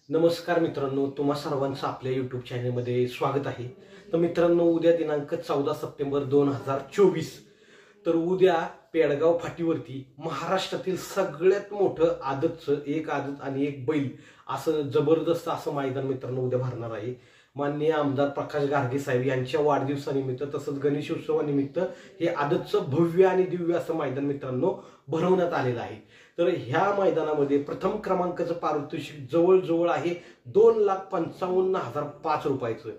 नमस्कार मित्रांनो, तुम्हा सर्वांचं आपल्या यूट्यूब चॅनलमध्ये स्वागत आहे। तर मित्रांनो, उद्या दिनांक 14 सप्टेंबर 2024 तर उद्या पेडगाव फाटीवरती महाराष्ट्रातील सगळ्यात मोठं आदतचं एक आदत आणि एक बैल असं जबरदस्त असं मैदान मित्रांनो उद्या भरणार आहे। माननीय आमदार प्रकाश गारगे साहेब यांच्या वाढदिवसानिमित्त तसंच गणेश उत्सवानिमित्त हे आदतचं भव्य आणि दिव्य असं मैदान मित्रांनो भरवण्यात आलेलं आहे। तर ह्या मैदानामध्ये प्रथम क्रमांकाचं पारितोषिक जवळजवळ आहे 2,55,005 रुपयाचं,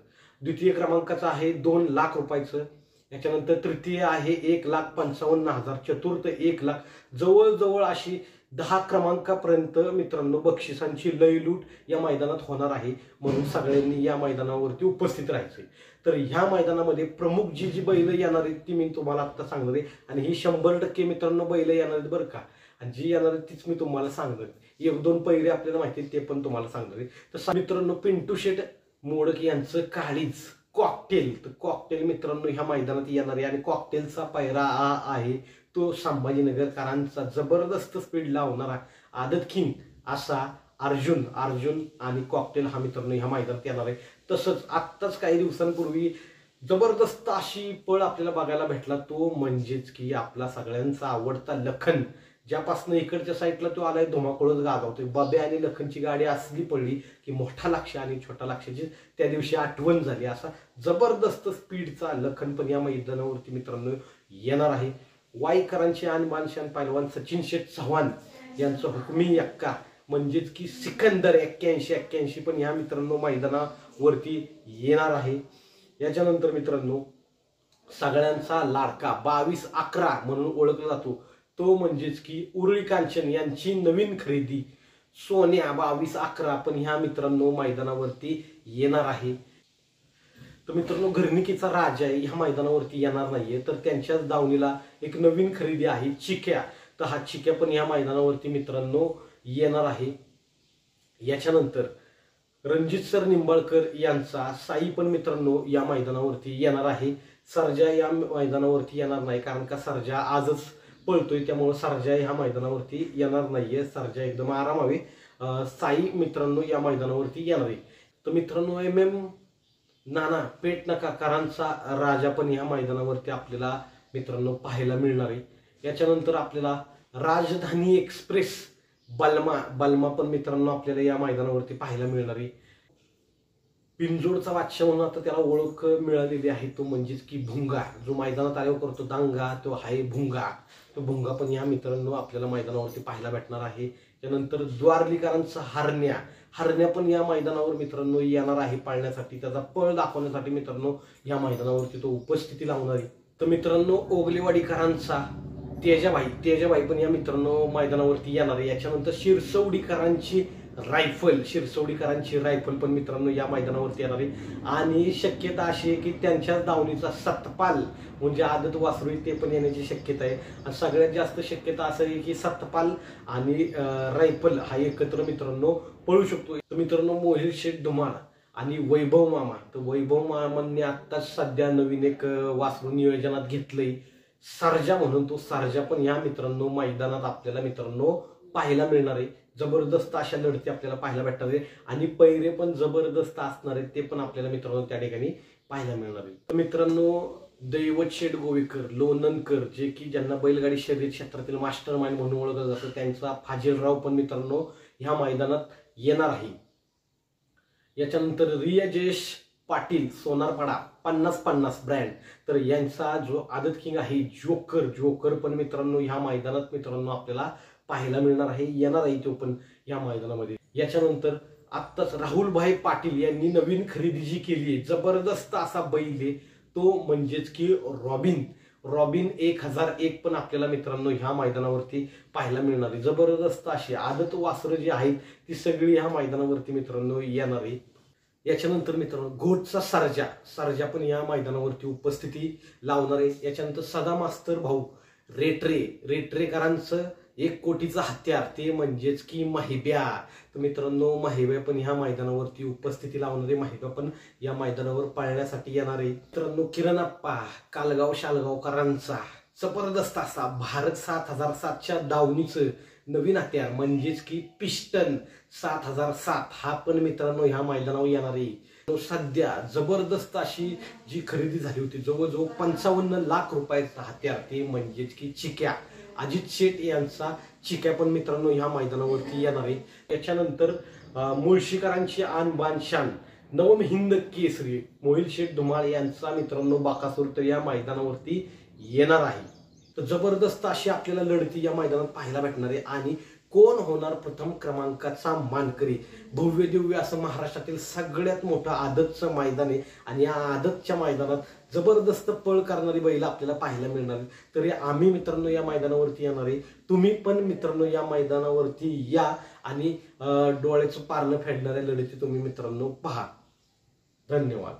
द्वितीय क्रमांकाचं आहे 2 लाख रुपयाचं, याच्यानंतर तृतीय आहे 1,55,000, चतुर्थ 1 लाख, जवळजवळ अशी 10 क्रमांकापर्यंत मित्रांनो बक्षिसांची लयलूट या मैदानात होणार आहे। म्हणून सगळ्यांनी या मैदानावरती उपस्थित राहायचे। तर ह्या मैदानामध्ये प्रमुख जी बैल येणार आहेत ती मी तुम्हाला आता सांगणार आहे आणि ही 100% मित्रांनो बैल येणार आहेत बरं का, आणि जी येणार आहे तीच मी तुम्हाला सांगणार आहे। एक दोन पहिरे आपल्याला माहिती ते पण तुम्हाला सांगणार आहे। तर मित्रांनो, पिंटू शेट मोडक यांचं काळीज कॉकटेल, तर कॉकटेल मित्रांनो ह्या मैदानात येणार आहे आणि कॉकटेलचा पायरा आहे तो संभाजीनगरकरांचा जबरदस्त स्पीड लावणारा आदत किंग असा अर्जुन आणि कॉकटेल हा मित्रांनो ह्या मैदानात येणार आहे। तसंच आत्ताच काही दिवसांपूर्वी जबरदस्त अशी पळ आपल्याला बघायला भेटला, तो म्हणजेच की आपला सगळ्यांचा आवडता लखन, ज्यापासून इकडच्या साईडला तो आलाय धुमाकूळच गाजवतोय। बाब्या आणि लखनची गाडी असली पडली की मोठा लक्ष आणि छोटा लक्षाची त्या दिवशी आठवण झाली, असा जबरदस्त स्पीडचा लखन पण या मैदानावरती मित्रांनो येणार आहे। वाईकरांचे आणबान शान पैलवान सचिन शेठ चव्हाण यांचं हुकमी यक्का म्हणजेच की सिकंदर 81 पण या मित्रांनो मैदानावरती येणार आहे। याच्यानंतर मित्रांनो सगळ्यांचा लाडका 22-11 म्हणून ओळखला जातो तो म्हणजेच की उरळी कांचन यांची नवीन खरेदी सोन्या 22-11 पण ह्या मित्रांनो मैदानावरती येणार आहे। तर मित्रांनो घरणिकीचा राजा आहे ह्या मैदानावरती येणार नाहीये, तर त्यांच्याच दावणीला एक नवीन खरेदी आहे चिक्या, तर हा चिक्या पण ह्या मैदानावरती मित्रांनो येणार आहे। याच्यानंतर रणजित सर निंबाळकर यांचा साई पण मित्रांनो या मैदानावरती येणार आहे। सर्जा या मैदानावरती येणार नाही, कारण का सर्जा आजच पळतोय, त्यामुळे सर्जा ह्या मैदानावरती येणार नाहीये, सर्जा एकदम आरामावे। साई मित्रांनो या मैदानावरती येणार आहे। तर मित्रांनो MM नाना पेट नकाकारांचा राजा पण या मैदानावरती आपल्याला मित्रांनो पाहायला मिळणार आहे। याच्यानंतर आपल्याला राजधानी एक्सप्रेस बलमा पण मित्रांनो आपल्याला या मैदानावरती पाहायला मिळणार आहे। पिंजोडचा बादशाह म्हणून आता त्याला ओळख मिळालेली आहे, तो म्हणजेच की भुंगा, जो मैदानात आल्यावर करतो दांगा तो आहे भुंगा, तो भुंगा पण या मित्रांनो आपल्याला मैदानावरती पाहायला भेटणार आहे। त्यानंतर द्वारलीकरांचा हरण्या पण या मैदानावर मित्रांनो येणार आहे पाळण्यासाठी, त्याचा पळ दाखवण्यासाठी मित्रांनो या मैदानावरती तो उपस्थिती लावणार आहे। तर मित्रांनो ओगलेवाडीकरांचा तेजाबाई पण या मित्रांनो मैदानावरती येणार आहे। याच्यानंतर शिरसवडीकरांची रायफल पण मित्रांनो या मैदानावरती येणार आहे आणि शक्यता अशी आहे की त्यांच्या दावणीचा सतपाल म्हणजे आदत वासरू ते पण येण्याची शक्यता आहे। आणि सगळ्यात जास्त शक्यता असं आहे की सतपाल आणि रायफल हा एकत्र मित्रांनो पळू शकतो। तर मित्रांनो मोहिल शेठ धुमाळ आणि वैभव मामा, तर वैभव मामांनी आत्ताच सध्या नवीन एक वासरू नियोजनात घेतलंय सर्जा म्हणून, तो सर्जा पण या मित्रांनो मैदानात आपल्याला मित्रांनो पाहायला मिळणार आहे। जबरदस्त अशा लढती आपल्याला पाहायला भेटणार आहे आणि पैरे पण जबरदस्त असणार आहेत, ते पण आपल्याला मित्रांनो त्या ठिकाणी पाहायला मिळणार आहे। तर मित्रांनो दैवत शेठ गोवेकर लोणंदकर, जे की ज्यांना बैलगाडी शर्यत क्षेत्रातील मास्टर माइंड म्हणून ओळखलं जातं, त्यांचा फाजीलराव पण मित्रांनो ह्या मैदानात येणार आहे। याच्यानंतर रिया जयेश पाटील सोनारपाडा 50-50 ब्रँड, तर यांचा जो आदत किंग आहे जोकर पण मित्रांनो ह्या मैदानात मित्रांनो आपल्याला पाहायला मिळणार आहे, येणार आहे तो पण या मैदानामध्ये। याच्यानंतर आत्ताच राहुलभाई पाटील यांनी नवीन खरेदी जी केली आहे जबरदस्त असा बैल आहे, तो म्हणजेच की रॉबिन 1001 पण आपल्याला मित्रांनो ह्या मैदानावरती पाहायला मिळणार आहे। जबरदस्त अशी आदत वासरं जी आहेत ती सगळी ह्या मैदानावरती मित्रांनो येणार आहे। याच्यानंतर मित्रांनो घोटचा सर्जा पण या मैदानावरती उपस्थिती लावणार आहे। याच्यानंतर सदा मास्तर भाऊ रेटरेकरांचं 1 कोटीचा हत्यार, ते म्हणजेच की माहिब्या, तर मित्रांनो माहिब्या पण ह्या मैदानावरती उपस्थिती लावणार आहे। माहिब्या पण या मैदानावर पाळण्यासाठी येणार आहे। मित्रांनो किरणप्पा शालगावकरांचा जबरदस्त असा भारत 7007च्या दावणीचं नवीन हत्यार म्हणजेच की पिस्टन, 7007 हा पण मित्रांनो ह्या मैदानावर येणार आहे। सध्या जबरदस्त अशी जी खरेदी झाली होती, जवळजवळ 55 लाख रुपयाचा हत्यार, ते म्हणजेच की चिक्या, अजित शेठ यांचा चिक्या पण मित्रांनो ह्या मैदानावरती येणार आहे। त्याच्यानंतर मुळशीकरांची आन बान शान नवम हिंद केसरी मोहिल शेठ धुमाळ यांचा मित्रांनो बाकासूर तर या मैदानावरती येणार आहे। तर जबरदस्त अशी आपल्याला लढती या मैदानात पाहायला भेटणार आहे। आणि कोण होणार प्रथम क्रमांकाचा मानकरी, भव्य दिव्य असं महाराष्ट्रातील सगळ्यात मोठं आदतचं मैदान आहे आणि या आदतच्या मैदानात जबरदस्त पळ करणारी बैल आपल्याला पाहायला मिळणार आहे। तरी आम्ही मित्रांनो या मैदानावरती येणार आहे, तुम्ही पण मित्रांनो या मैदानावरती या आणि डोळ्याचं पारणं फेडणाऱ्या लढती तुम्ही मित्रांनो पहा। धन्यवाद।